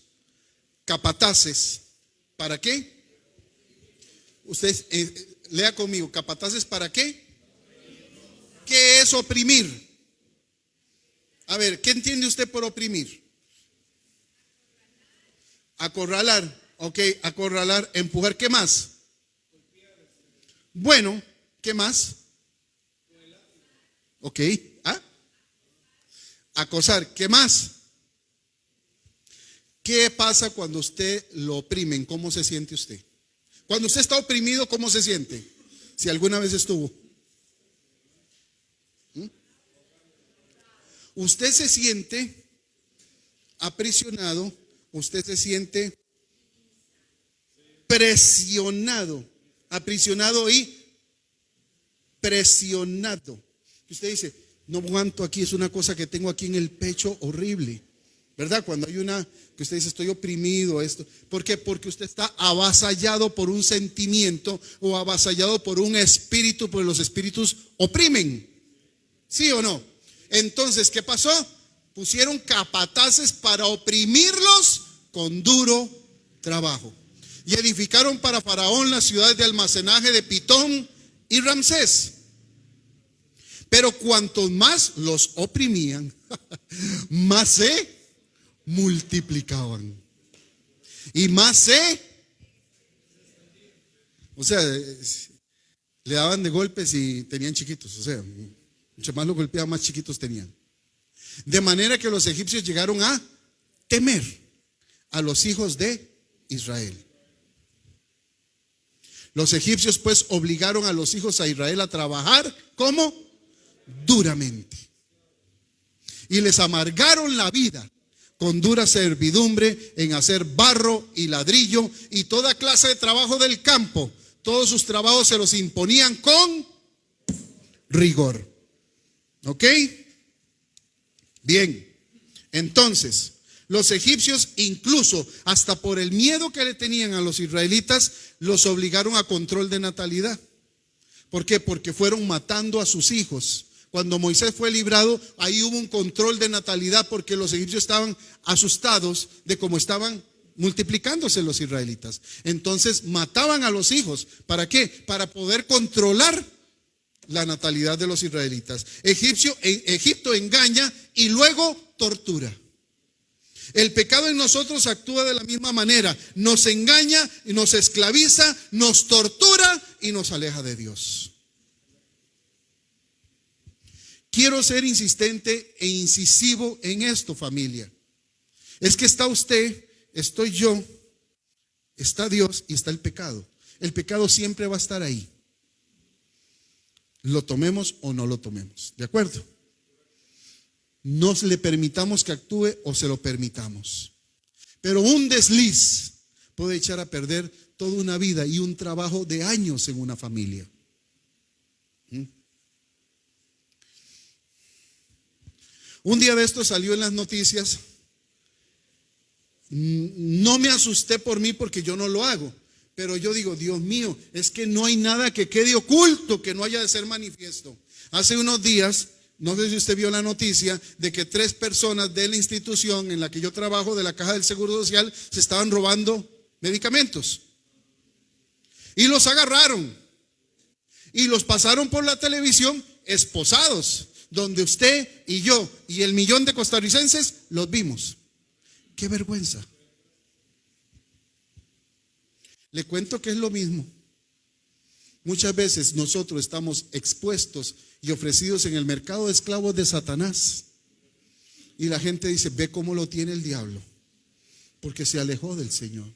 capataces. ¿Para qué? Usted lea conmigo. ¿Capataces para qué? ¿Qué es oprimir? A ver, ¿qué entiende usted por oprimir? Acorralar. Ok, acorralar, empujar, ¿qué más? Bueno, ¿qué más? Ok, ¿ah? Acosar, ¿qué más? ¿Qué pasa cuando usted lo oprimen? ¿Cómo se siente usted? Cuando usted está oprimido, ¿cómo se siente? Si alguna vez estuvo. Usted se siente aprisionado, usted se siente presionado, aprisionado y presionado. Usted dice, no aguanto aquí, es una cosa que tengo aquí en el pecho horrible, ¿verdad? Cuando hay una que usted dice, estoy oprimido, esto. ¿Por qué? Porque usted está avasallado por un sentimiento o avasallado por un espíritu, porque los espíritus oprimen. ¿Sí o no? Entonces, ¿qué pasó? Pusieron capataces para oprimirlos con duro trabajo. Y edificaron para Faraón las ciudades de almacenaje de Pitón y Ramsés. Pero cuantos más los oprimían, más se multiplicaban. Y más o sea, le daban de golpes y tenían chiquitos. O sea, mucho más los golpeaban, más chiquitos tenían. De manera que los egipcios llegaron a temer a los hijos de Israel. Los egipcios pues obligaron a los hijos de Israel a trabajar, ¿cómo? Duramente. Y les amargaron la vida con dura servidumbre en hacer barro y ladrillo y toda clase de trabajo del campo. Todos sus trabajos se los imponían con rigor. ¿Ok? Bien. Entonces, los egipcios, incluso hasta por el miedo que le tenían a los israelitas, los obligaron a control de natalidad. ¿Por qué? Porque fueron matando a sus hijos. Cuando Moisés fue librado, ahí hubo un control de natalidad porque los egipcios estaban asustados de cómo estaban multiplicándose los israelitas. Entonces mataban a los hijos. ¿Para qué? Para poder controlar la natalidad de los israelitas. Egipto engaña y luego tortura. El pecado en nosotros actúa de la misma manera. Nos engaña, nos esclaviza, nos tortura y nos aleja de Dios. Quiero ser insistente e incisivo en esto, familia. Es que está usted, estoy yo, está Dios y está el pecado. El pecado siempre va a estar ahí. Lo tomemos o no lo tomemos. ¿De acuerdo? No le permitamos que actúe o se lo permitamos. Pero un desliz puede echar a perder toda una vida y un trabajo de años en una familia. Un día de esto salió en las noticias. No me asusté por mí porque yo no lo hago. Pero yo digo, Dios mío, es que no hay nada que quede oculto que no haya de ser manifiesto. Hace unos días, no sé si usted vio la noticia de que 3 personas de la institución en la que yo trabajo, de la Caja del Seguro Social, se estaban robando medicamentos. Y los agarraron. Y los pasaron por la televisión esposados, donde usted y yo y el millón de costarricenses los vimos. ¡Qué vergüenza! Le cuento que es lo mismo. Muchas veces nosotros estamos expuestos y ofrecidos en el mercado de esclavos de Satanás. Y la gente dice, ve cómo lo tiene el diablo, porque se alejó del Señor.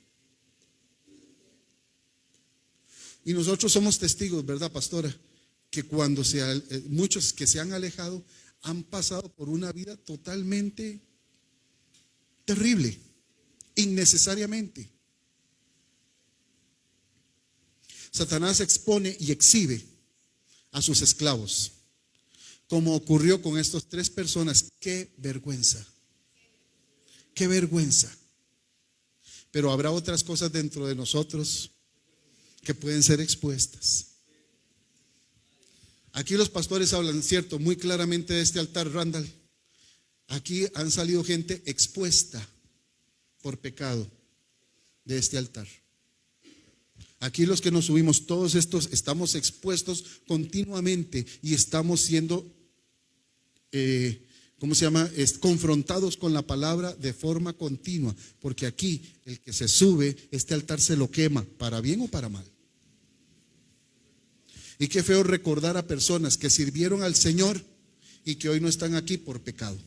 Y nosotros somos testigos, ¿verdad, pastora? Que cuando muchos que se han alejado han pasado por una vida totalmente terrible, innecesariamente. Satanás expone y exhibe a sus esclavos, como ocurrió con estas 3 personas. ¡Qué vergüenza! ¡Qué vergüenza! Pero habrá otras cosas dentro de nosotros que pueden ser expuestas. Aquí los pastores hablan, cierto, muy claramente de este altar, Randall. Aquí han salido gente expuesta por pecado de este altar. Aquí los que nos subimos, todos estos estamos expuestos continuamente y estamos siendo ¿cómo se llama? Confrontados con la palabra de forma continua, porque aquí el que se sube, este altar se lo quema, para bien o para mal. Y qué feo recordar a personas que sirvieron al Señor y que hoy no están aquí por pecado.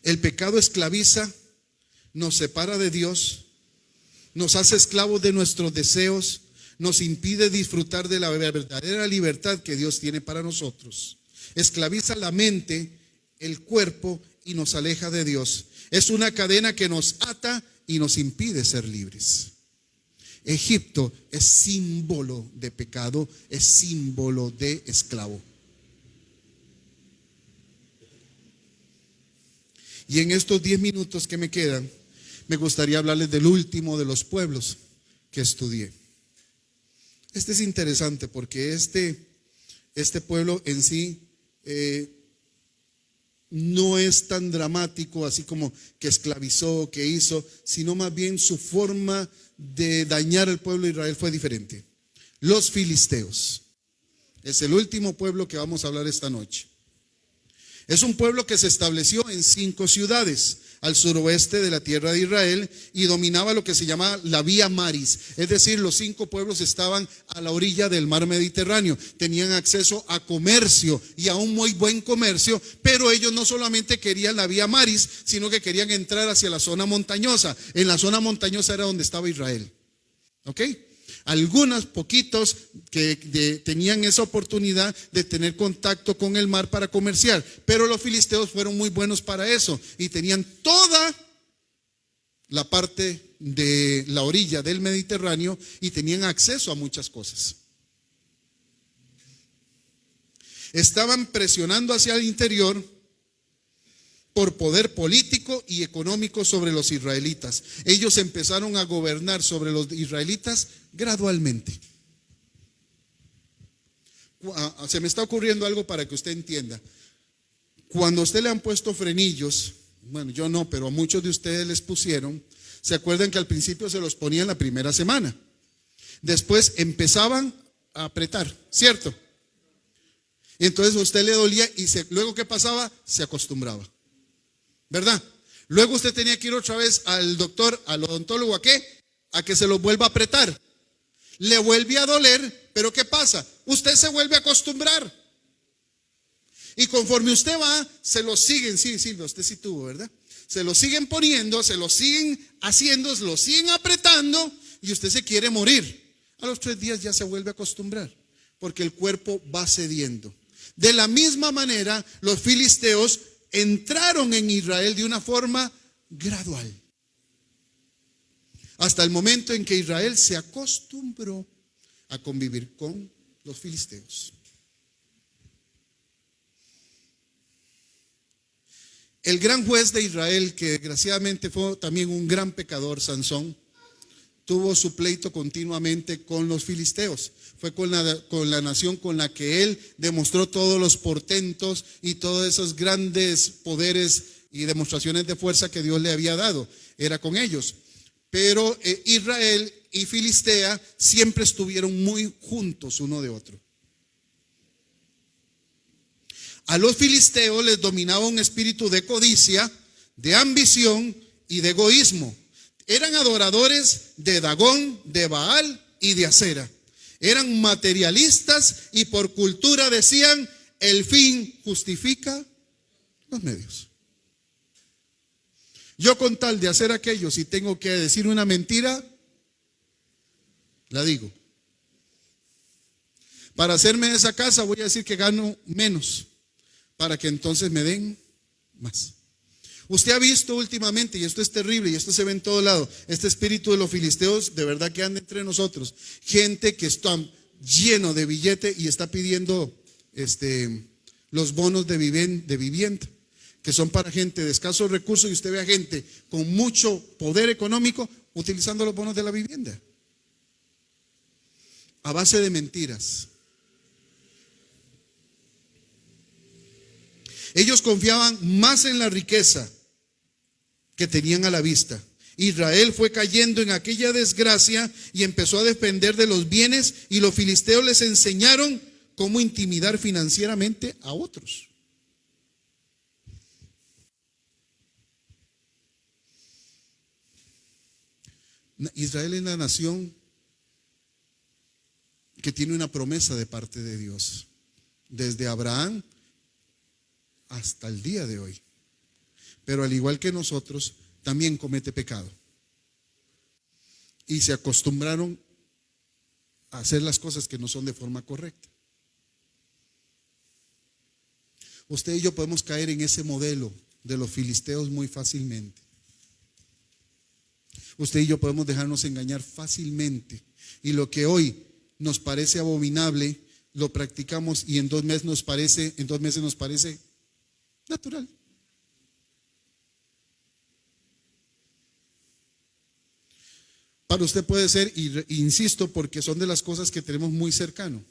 El pecado esclaviza, nos separa de Dios, nos hace esclavos de nuestros deseos, nos impide disfrutar de la verdadera libertad que Dios tiene para nosotros. Esclaviza la mente, el cuerpo y nos aleja de Dios. Es una cadena que nos ata y nos impide ser libres. Egipto es símbolo de pecado, es símbolo de esclavo. Y en estos 10 minutos que me quedan, me gustaría hablarles del último de los pueblos que estudié. Este es interesante porque este pueblo en sí no es tan dramático, así como que esclavizó, que hizo, sino más bien su forma de dañar al pueblo de Israel fue diferente. Los filisteos. Es el último pueblo que vamos a hablar esta noche. Es un pueblo que se estableció en 5 ciudades al suroeste de la tierra de Israel y dominaba lo que se llama la Vía Maris. Es decir, los 5 pueblos estaban a la orilla del mar Mediterráneo. Tenían acceso a comercio y a un muy buen comercio, pero ellos no solamente querían la Vía Maris, sino que querían entrar hacia la zona montañosa. En la zona montañosa era donde estaba Israel. ¿Ok? Algunos poquitos que tenían esa oportunidad de tener contacto con el mar para comerciar, pero los filisteos fueron muy buenos para eso y tenían toda la parte de la orilla del Mediterráneo y tenían acceso a muchas cosas. Estaban presionando hacia el interior por poder político y económico sobre los israelitas. Ellos empezaron a gobernar sobre los israelitas gradualmente. Se me está ocurriendo algo para que usted entienda. Cuando a usted le han puesto frenillos, bueno, yo no, pero a muchos de ustedes les pusieron, ¿se acuerdan que al principio se los ponían la primera semana? Después empezaban a apretar, ¿cierto? Y entonces a usted le dolía y luego ¿qué pasaba? Se acostumbraba, ¿verdad? Luego usted tenía que ir otra vez al doctor, al odontólogo, ¿a qué? A que se lo vuelva a apretar. Le vuelve a doler, pero ¿qué pasa? Usted se vuelve a acostumbrar. Y conforme usted va, se lo siguen, sí, usted sí tuvo, ¿verdad? Se lo siguen poniendo, se lo siguen haciendo, se lo siguen apretando y usted se quiere morir. A los 3 días ya se vuelve a acostumbrar, porque el cuerpo va cediendo. De la misma manera, los filisteos entraron en Israel de una forma gradual, hasta el momento en que Israel se acostumbró a convivir con los filisteos. El gran juez de Israel, que desgraciadamente fue también un gran pecador, Sansón, tuvo su pleito continuamente con los filisteos. Fue con la nación con la que él demostró todos los portentos y todos esos grandes poderes y demostraciones de fuerza que Dios le había dado. Era con ellos. Pero Israel y Filistea siempre estuvieron muy juntos uno de otro. A los filisteos les dominaba un espíritu de codicia, de ambición y de egoísmo. Eran adoradores de Dagón, de Baal y de Acera. Eran materialistas y por cultura decían: el fin justifica los medios. Yo, con tal de hacer aquello, si tengo que decir una mentira, la digo. Para hacerme de esa casa voy a decir que gano menos, para que entonces me den más. Usted ha visto últimamente, y esto es terrible, y esto se ve en todo lado, este espíritu de los filisteos de verdad que anda entre nosotros. Gente que está lleno de billete y está pidiendo los bonos de vivienda, que son para gente de escasos recursos, y usted ve a gente con mucho poder económico utilizando los bonos de la vivienda a base de mentiras. Ellos confiaban más en la riqueza que tenían a la vista. Israel fue cayendo en aquella desgracia y empezó a depender de los bienes, y los filisteos les enseñaron cómo intimidar financieramente a otros. Israel es la nación que tiene una promesa de parte de Dios, desde Abraham hasta el día de hoy. Pero al igual que nosotros, también comete pecado. Y se acostumbraron a hacer las cosas que no son de forma correcta. Usted y yo podemos caer en ese modelo de los filisteos muy fácilmente. Usted y yo podemos dejarnos engañar fácilmente. Y lo que hoy nos parece abominable, lo practicamos y en 2 meses nos parece natural. Para usted puede ser, y insisto, porque son de las cosas que tenemos muy cercano.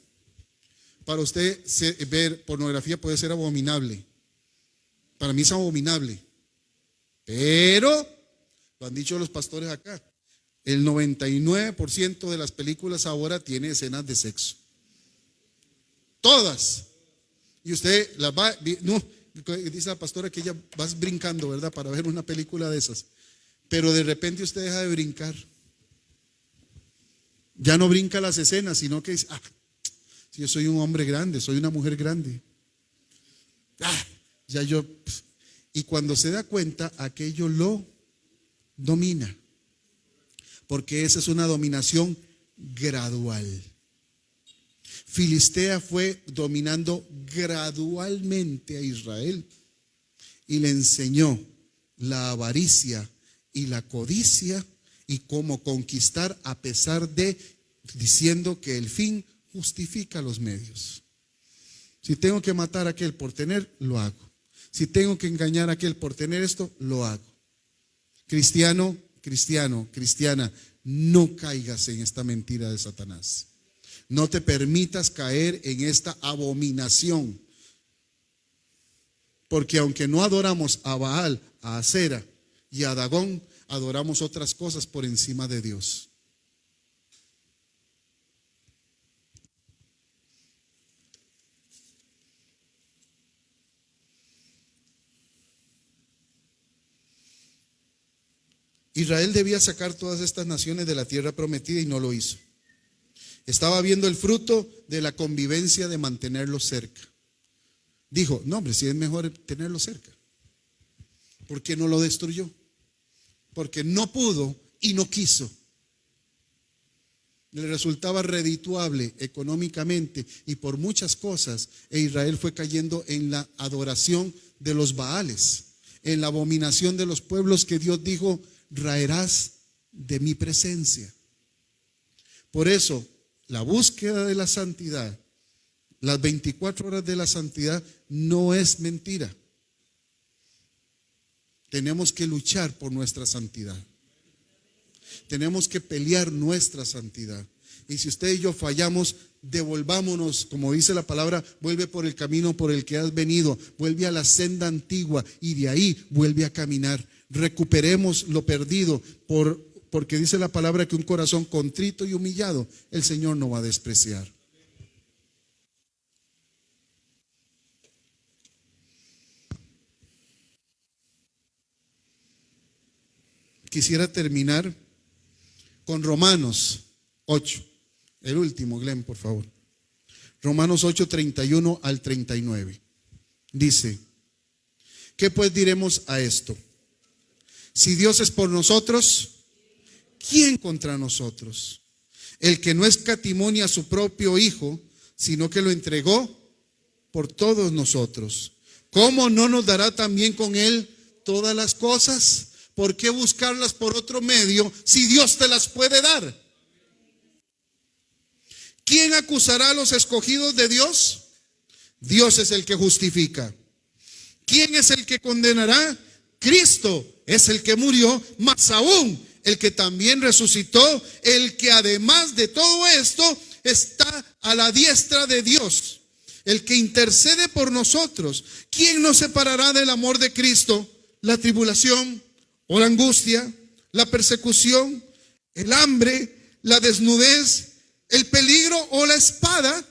Para usted ver pornografía puede ser abominable. Para mí es abominable. Pero, lo han dicho los pastores acá, el 99% de las películas ahora tiene escenas de sexo. Todas. Y usted las va, no, dice la pastora que ella vas brincando, ¿verdad? Para ver una película de esas. Pero de repente usted deja de brincar. Ya no brinca las escenas, sino que dice, si yo soy un hombre grande, soy una mujer grande. Ya yo. Y cuando se da cuenta, aquello lo domina. Porque esa es una dominación gradual. Filistea fue dominando gradualmente a Israel y le enseñó la avaricia y la codicia y cómo conquistar a pesar de, diciendo que el fin justifica los medios. Si tengo que matar a aquel por tener, lo hago. Si tengo que engañar a aquel por tener esto, lo hago. Cristiano, cristiana, no caigas en esta mentira de Satanás. No te permitas caer en esta abominación. Porque aunque no adoramos a Baal, a Acera y a Dagón, adoramos otras cosas por encima de Dios. Israel debía sacar todas estas naciones de la tierra prometida y no lo hizo. Estaba viendo el fruto de la convivencia de mantenerlos cerca. Dijo, no hombre, si es mejor tenerlos cerca. ¿Por qué no lo destruyó? Porque no pudo y no quiso. Le resultaba redituable económicamente y por muchas cosas, e Israel fue cayendo en la adoración de los Baales, en la abominación de los pueblos que Dios dijo, raerás de mi presencia. Por eso, la búsqueda de la santidad, las 24 horas de la santidad, no es mentira. Tenemos que luchar por nuestra santidad. Tenemos que pelear nuestra santidad. Y si usted y yo fallamos, devolvámonos, como dice la palabra, vuelve por el camino por el que has venido, vuelve a la senda antigua y de ahí vuelve a caminar. Recuperemos lo perdido, porque dice la palabra que un corazón contrito y humillado, el Señor no va a despreciar. Quisiera terminar con Romanos 8, el último, Glenn, por favor. Romanos 8, 31 al 39. Dice, ¿qué pues diremos a esto? Si Dios es por nosotros, ¿quién contra nosotros? El que no escatimó ni a su propio Hijo, sino que lo entregó por todos nosotros. ¿Cómo no nos dará también con Él todas las cosas? ¿Por qué buscarlas por otro medio si Dios te las puede dar? ¿Quién acusará a los escogidos de Dios? Dios es el que justifica. ¿Quién es el que condenará? Cristo es el que murió, más aún el que también resucitó, el que además de todo esto está a la diestra de Dios, el que intercede por nosotros. ¿Quién nos separará del amor de Cristo? ¿La tribulación o la angustia, la persecución, el hambre, la desnudez, el peligro o la espada?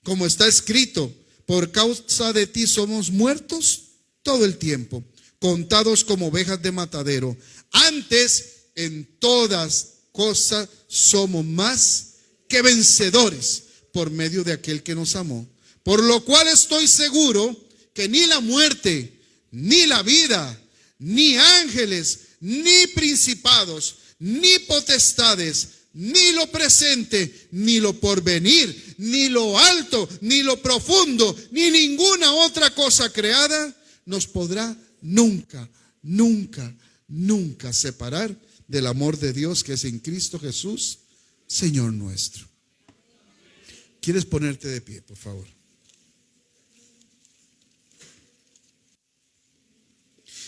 como está escrito, por causa de ti somos muertos todo el tiempo, contados como ovejas de matadero. Antes, en todas cosas somos más que vencedores por medio de aquel que nos amó. Por lo cual estoy seguro que ni la muerte, ni la vida, ni ángeles, ni principados, ni potestades, ni lo presente, ni lo porvenir, ni lo alto, ni lo profundo, ni ninguna otra cosa creada nos podrá nunca, nunca, nunca separar del amor de Dios que es en Cristo Jesús, Señor nuestro. ¿Quieres ponerte de pie, por favor?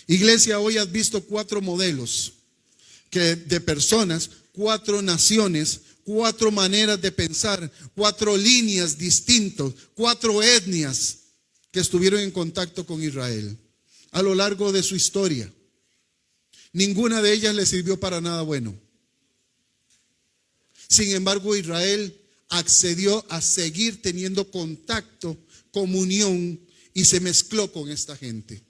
Iglesia, hoy has visto 4 modelos de personas, 4 naciones, 4 maneras de pensar, 4 líneas distintas, 4 etnias que estuvieron en contacto con Israel a lo largo de su historia. Ninguna de ellas le sirvió para nada bueno. Sin embargo, Israel accedió a seguir teniendo contacto, comunión, y se mezcló con esta gente.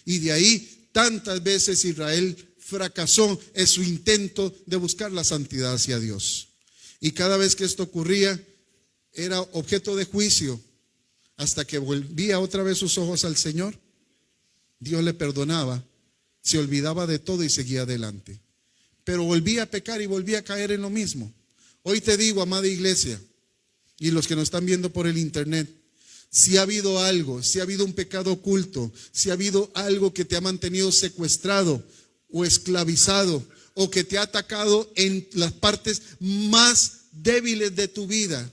Y de ahí tantas veces Israel fracasó en su intento de buscar la santidad hacia Dios. Y cada vez que esto ocurría, era objeto de juicio, hasta que volvía otra vez sus ojos al Señor. Dios le perdonaba, se olvidaba de todo y seguía adelante. Pero volvía a pecar y volvía a caer en lo mismo. Hoy te digo, amada iglesia, y los que nos están viendo por el internet, si ha habido algo, si ha habido un pecado oculto, si ha habido algo que te ha mantenido secuestrado o esclavizado, o que te ha atacado en las partes más débiles de tu vida,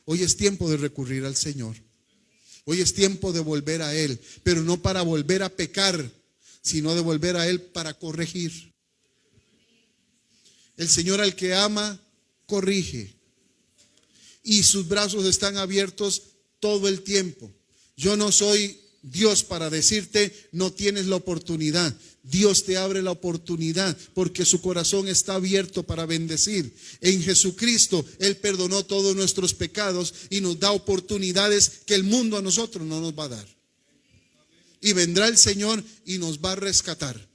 hoy es tiempo de recurrir al Señor. Hoy es tiempo de volver a Él, pero no para volver a pecar, sino de volver a Él para corregir. El Señor al que ama, corrige. Y sus brazos están abiertos todo el tiempo. Yo no soy Dios para decirte no tienes la oportunidad. Dios te abre la oportunidad porque su corazón está abierto para bendecir. En Jesucristo Él perdonó todos nuestros pecados y nos da oportunidades que el mundo a nosotros no nos va a dar. Y vendrá el Señor y nos va a rescatar.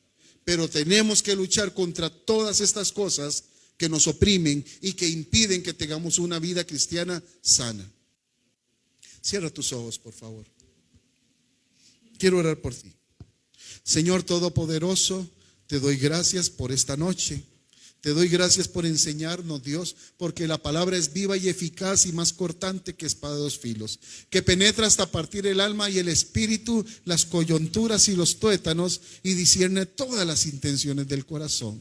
Pero tenemos que luchar contra todas estas cosas que nos oprimen y que impiden que tengamos una vida cristiana sana. Cierra tus ojos, por favor. Quiero orar por ti. Señor Todopoderoso, te doy gracias por esta noche. Te doy gracias por enseñarnos, Dios, porque la palabra es viva y eficaz y más cortante que espada de 2 filos, que penetra hasta partir el alma y el espíritu, las coyunturas y los tuétanos, y discierne todas las intenciones del corazón.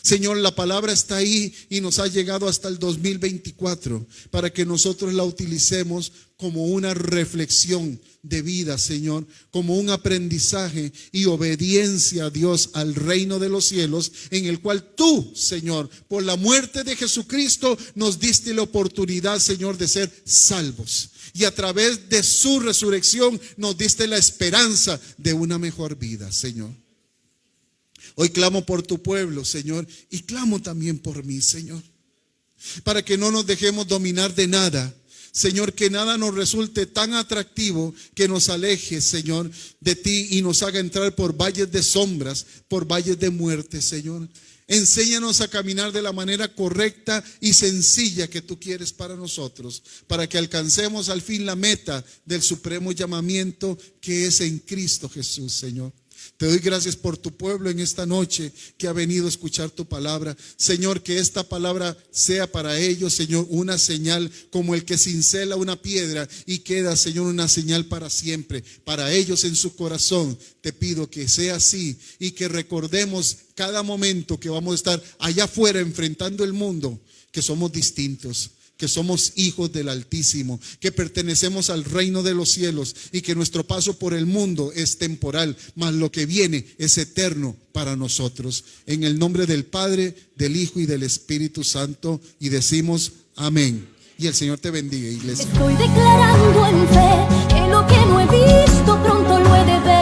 Señor, la palabra está ahí y nos ha llegado hasta el 2024 para que nosotros la utilicemos como una reflexión de vida, Señor, como un aprendizaje y obediencia a Dios, al reino de los cielos, en el cual tú, Señor, por la muerte de Jesucristo, nos diste la oportunidad, Señor, de ser salvos. Y a través de su resurrección nos diste la esperanza de una mejor vida, Señor. Hoy clamo por tu pueblo, Señor, y clamo también por mí, Señor, para que no nos dejemos dominar de nada. Señor, que nada nos resulte tan atractivo que nos aleje, Señor, de ti y nos haga entrar por valles de sombras, por valles de muerte, Señor. Enséñanos a caminar de la manera correcta y sencilla que tú quieres para nosotros, para que alcancemos al fin la meta del supremo llamamiento que es en Cristo Jesús, Señor. Te doy gracias por tu pueblo en esta noche que ha venido a escuchar tu palabra. Señor, que esta palabra sea para ellos, Señor, una señal como el que cincela una piedra y queda, Señor, una señal para siempre. Para ellos en su corazón, te pido que sea así y que recordemos cada momento que vamos a estar allá afuera enfrentando el mundo, que somos distintos, que somos hijos del Altísimo, que pertenecemos al reino de los cielos y que nuestro paso por el mundo es temporal, mas lo que viene es eterno para nosotros. En el nombre del Padre, del Hijo y del Espíritu Santo, y decimos amén. Y el Señor te bendiga, iglesia. Estoy declarando en fe que lo que no he visto pronto lo he de ver.